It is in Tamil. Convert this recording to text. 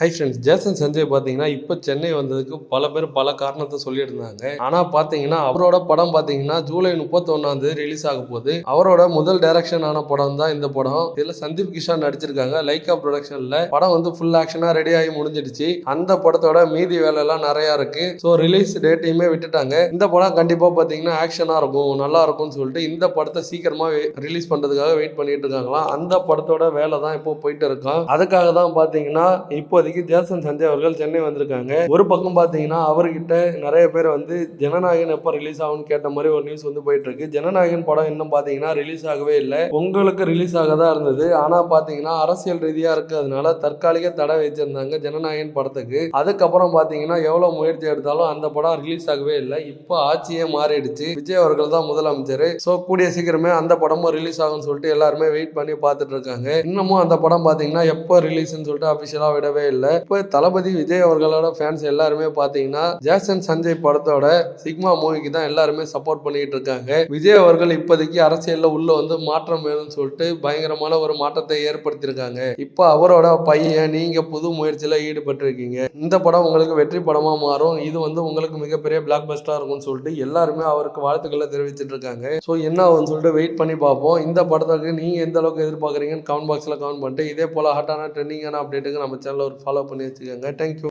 ஹை ஃப்ரெண்ட்ஸ், ஜேசன் சஞ்சய் பார்த்தீங்கன்னா, இப்போ சென்னை வந்ததுக்கு பல பேர் பல காரணத்த சொல்லியிருந்தாங்க. ஆனா பார்த்தீங்கன்னா, அவரோட படம் பார்த்தீங்கன்னா, ஜூலை 31 ரிலீஸ் ஆக போகுது. அவரோட முதல் டைரக்ஷன் ஆன படம் தான் இந்த படம். இதுல சந்தீப் கிஷான் நடிச்சிருக்காங்க. லைக்கா புரொடக்ஷன்ல படம் வந்து ஃபுல் ஆக்ஷனா ரெடி ஆகி முடிஞ்சிடுச்சு. அந்த படத்தோட மீதி வேலை எல்லாம் நிறைய இருக்கு. ஸோ ரிலீஸ் டேட்டையுமே விட்டுட்டாங்க. இந்த படம் கண்டிப்பா பார்த்தீங்கன்னா ஆக்ஷனா இருக்கும், நல்லா இருக்கும்னு சொல்லிட்டு இந்த படத்தை சீக்கிரமா ரிலீஸ் பண்றதுக்காக வெயிட் பண்ணிட்டு இருக்காங்களாம். அந்த படத்தோட வேலை தான் இப்போ போயிட்டு இருக்கான். அதுக்காக தான் பார்த்தீங்கன்னா இப்போ ஜேசன் சஞ்சய் அவர்கள் சென்னை வந்திருக்காங்க. ஒரு பக்கம் பாத்தீங்கன்னா அவர்கிட்ட நிறைய பேர் வந்து ஜனநாயகன் எப்ப ரிலீஸ் ஆகும்னு கேட்ட மாதிரி ஒரு நியூஸ் வந்து போயிட்டு இருக்கு. ஜனநாயகன் படம் இன்னும் பாத்தீங்கன்னா ரிலீஸ் ஆகவே இல்லை. உங்களுக்கு ரிலீஸ் ஆகதான் இருந்தது. ஆனா பாத்தீங்கன்னா அரசியல் ரீதியா இருக்கிறதுனால தற்காலிக தடை வச்சிருந்தாங்க ஜனநாயகன் படத்துக்கு. அதுக்கப்புறம் பாத்தீங்கன்னா எவ்வளவு முயற்சி எடுத்தாலும் அந்த படம் ரிலீஸ் ஆகவே இல்லை. இப்போ ஆட்சியே மாறிடுச்சு. விஜய் அவர்கள் தான் முதலமைச்சர். சோ கூடிய சீக்கிரமே அந்த படமும் ரிலீஸ் ஆகும்னு சொல்லிட்டு எல்லாருமே வெயிட் பண்ணி பார்த்துட்டு இருக்காங்க. இன்னமும் அந்த படம் பாத்தீங்கன்னா எப்போ ரிலீஸ்னு சொல்லிட்டு அபிஷியலா விடவே இல்லை. இப்போ தளபதி விஜய் அவர்களோட ஃபேன்ஸ் எல்லாருமே பாத்தீங்கன்னா ஜேசன் சஞ்சய் படத்தோட சிக்மா மூவிக்கு தான் எல்லாருமே சப்போர்ட் பண்ணிட்டு இருக்காங்க. விஜய் அவர்கள் இப்போதைக்கு அரசியல்ல உள்ள வந்து மாற்றம் வேணும்னு சொல்லிட்டு பயங்கரமான ஒரு மாற்றத்தை ஏற்படுத்தியிருக்காங்க. இப்போ அவரோட பையன் நீங்க புது முயற்சியில ஈடுபட்டு இருக்கீங்க. இந்த படம் உங்களுக்கு வெற்றி படமா மாறும். இது வந்து உங்களுக்கு மிகப்பெரிய பிளாக் பஸ்டா இருக்கும்னு சொல்லிட்டு எல்லாருமே அவருக்கு வாழ்த்துக்களை தெரிவிச்சிட்டு இருக்காங்க. ஸோ என்ன ஆகும்னு சொல்லிட்டு வெயிட் பண்ணி பார்ப்போம். இந்த படத்துக்கு நீங்க எந்த அளவுக்கு எதிர்பார்க்குறீங்கன்னு கமெண்ட் பாக்ஸ்ல கமெண்ட் பண்ணிட்டு இதே போல ஹாட்டான ட்ரெண்டிங்கான அப்டேட்டுக்கு நம்ம சேனல் ஒரு ஃபாலோ பண்ணி வச்சுக்கோங்க. தேங்க்யூ.